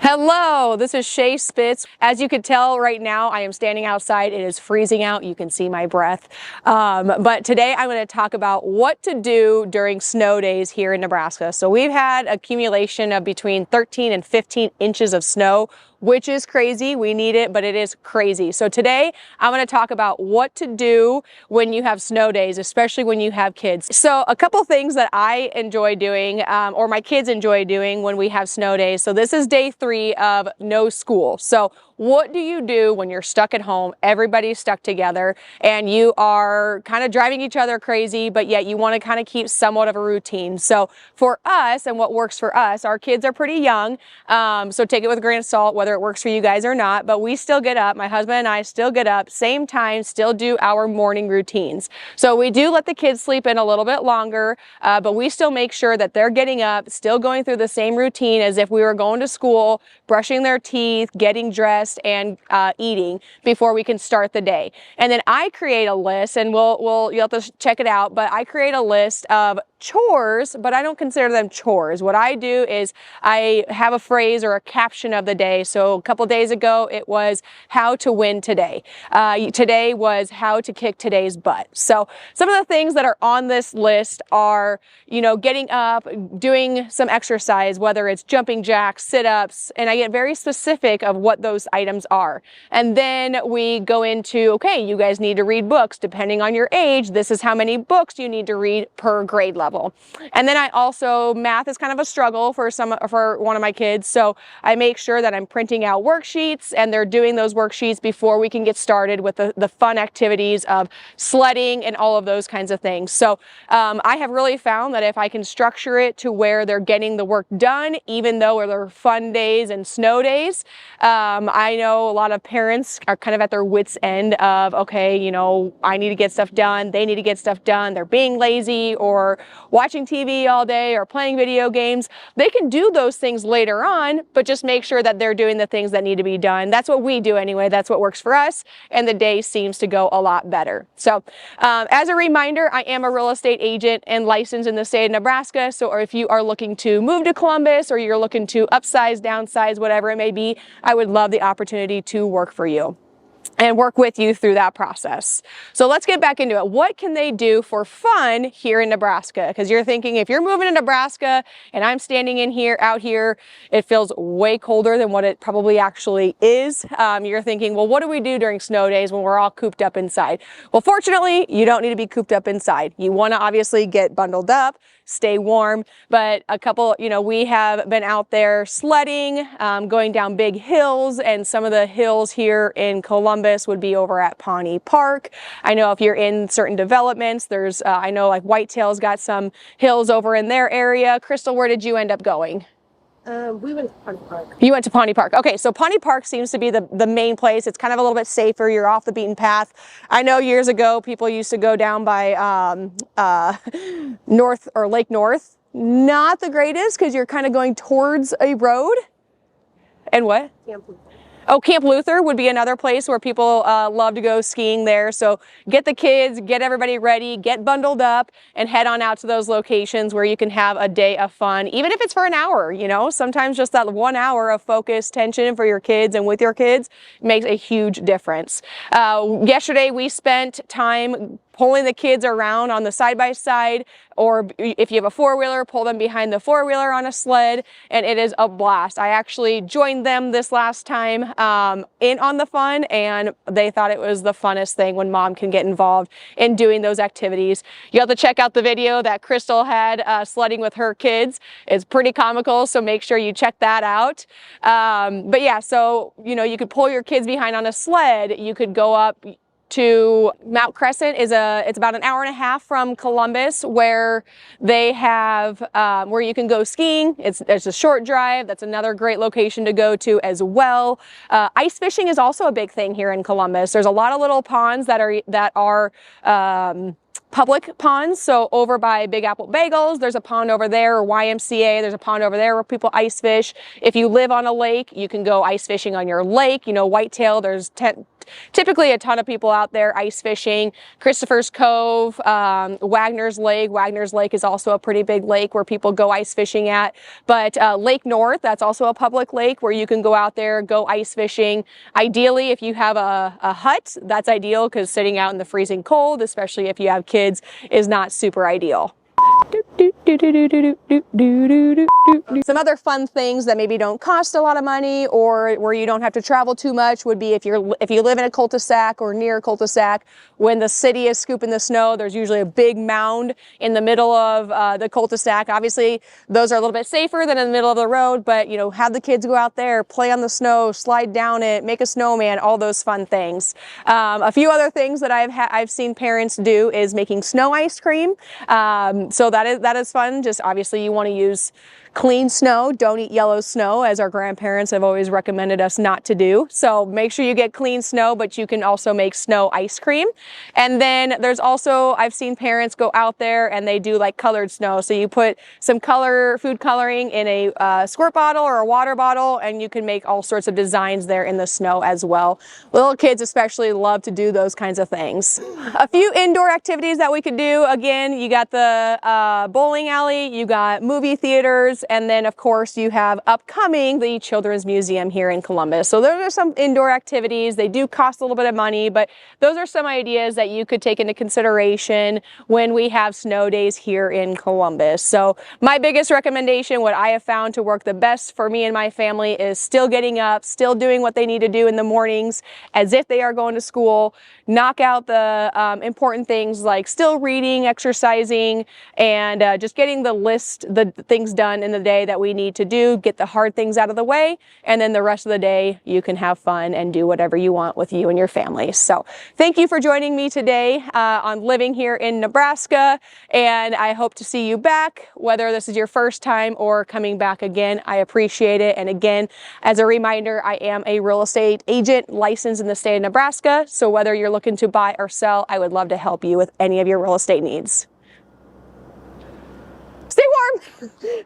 Hello, this is Shay Spitz. As you can tell right now, I am standing outside. It is freezing out. You can see my breath. But today I'm going to talk about what to do during snow days here in Nebraska. So we've had accumulation of between 13 and 15 inches of snow, which is crazy. We need it, but it is crazy. So today I'm going to talk about what to do when you have snow days, especially when you have kids. So a couple things that I enjoy doing, or my kids enjoy doing when we have snow days. So this is day 3 of no school. So what do you do when you're stuck at home, everybody's stuck together, and you are kind of driving each other crazy, but yet you want to kind of keep somewhat of a routine? So for us, and what works for us, our kids are pretty young, so take it with a grain of salt whether it works for you guys or not, but we still get up, my husband and I still get up, same time, still do our morning routines. So we do let the kids sleep in a little bit longer, but we still make sure that they're getting up, still going through the same routine as if we were going to school, brushing their teeth, getting dressed, and eating before we can start the day. And then I create a list, and you'll have to check it out, but I create a list of chores, but I don't consider them chores. What I do is I have a phrase or a caption of the day. So a couple days ago, it was how to win today. Today was how to kick today's butt. So some of the things that are on this list are, getting up, doing some exercise, whether it's jumping jacks, sit-ups, and I get very specific of what those items are. And then we go into, okay, you guys need to read books. Depending on your age, this is how many books you need to read per grade level. And then I also, math is kind of a struggle for one of my kids, so I make sure that I'm printing out worksheets and they're doing those worksheets before we can get started with the fun activities of sledding and all of those kinds of things. So I have really found that if I can structure it to where they're getting the work done, even though they're fun days and snow days, I know a lot of parents are kind of at their wits' end of, okay, I need to get stuff done, they need to get stuff done, they're being lazy or watching TV all day or playing video games. They can do those things later on, but just make sure that they're doing the things that need to be done. That's what we do anyway. That's what works for us, and the day seems to go a lot better. So as a reminder, I am a real estate agent and licensed in the state of Nebraska. So if you are looking to move to Columbus or you're looking to upsize, downsize, whatever it may be, I would love the opportunity to work for you and work with you through that process. So let's get back into it. What can they do for fun here in Nebraska? Because you're thinking, if you're moving to Nebraska and I'm standing out here, it feels way colder than what it probably actually is. You're thinking, well, what do we do during snow days when we're all cooped up inside? Well, fortunately, you don't need to be cooped up inside. You want to obviously get bundled up, stay warm, but we have been out there sledding, going down big hills, and some of the hills here in Columbus would be over at Pawnee Park. I know if you're in certain developments, I know like Whitetail's got some hills over in their area. Crystal, where did you end up going? We went to Pawnee Park. You went to Pawnee Park. Okay, so Pawnee Park seems to be the main place. It's kind of a little bit safer. You're off the beaten path. I know years ago people used to go down by North or Lake North. Not the greatest because you're kind of going towards a road. And what? Camp Luther. Oh, Camp Luther would be another place where people love to go skiing there. So get the kids, get everybody ready, get bundled up, and head on out to those locations where you can have a day of fun, even if it's for an hour. Sometimes just that 1 hour of focused tension for your kids and with your kids makes a huge difference. Yesterday we spent time pulling the kids around on the side-by-side, or if you have a four-wheeler, pull them behind the four-wheeler on a sled, and it is a blast. I actually joined them this last time in on the fun, and they thought it was the funnest thing when mom can get involved in doing those activities. You have to check out the video that Crystal had sledding with her kids. It's pretty comical, so make sure you check that out. But yeah, so you could pull your kids behind on a sled. You could go up to Mount Crescent. It's about an hour and a half from Columbus, where they have where you can go skiing. There's a short drive. That's another great location to go to as well. Ice fishing is also a big thing here in Columbus. There's a lot of little ponds that are public ponds. So over by Big Apple Bagels, there's a pond over there, or YMCA, there's a pond over there where people ice fish. If you live on a lake, you can go ice fishing on your lake. Whitetail, there's typically a ton of people out there ice fishing. Christopher's Cove, Wagner's Lake. Wagner's Lake is also a pretty big lake where people go ice fishing at. But Lake North, that's also a public lake where you can go out there, go ice fishing. Ideally, if you have a hut, that's ideal because sitting out in the freezing cold, especially if you have kids, is not super ideal. Some other fun things that maybe don't cost a lot of money or where you don't have to travel too much would be if you live in a cul-de-sac or near a cul-de-sac. When the city is scooping the snow, there's usually a big mound in the middle of the cul-de-sac. Obviously, those are a little bit safer than in the middle of the road, but you know, have the kids go out there, play on the snow, slide down it, make a snowman, all those fun things. A few other things that I've seen parents do is making snow ice cream. So that is fun. Just obviously you want to use clean snow. Don't eat yellow snow, as our grandparents have always recommended us not to do. So make sure you get clean snow, but you can also make snow ice cream. And then there's also, I've seen parents go out there and they do like colored snow. So you put some food coloring in a squirt bottle or a water bottle, and you can make all sorts of designs there in the snow as well. Little kids especially love to do those kinds of things. A few indoor activities that we could do. Again, you got the bowling alley, you got movie theaters, and then of course you have upcoming the Children's Museum here in Columbus. So those are some indoor activities. They do cost a little bit of money, but those are some ideas that you could take into consideration when we have snow days here in Columbus. So my biggest recommendation, what I have found to work the best for me and my family, is still getting up, still doing what they need to do in the mornings as if they are going to school. Knock out the important things like still reading, exercising, and just getting the things done in the day that we need to do, get the hard things out of the way, and then the rest of the day you can have fun and do whatever you want with you and your family. So thank you for joining me today on living here in Nebraska, and I hope to see you back, whether this is your first time or coming back again. I appreciate it. And again, as a reminder, I am a real estate agent licensed in the state of Nebraska, so whether you're looking to buy or sell, I would love to help you with any of your real estate needs. Stay warm!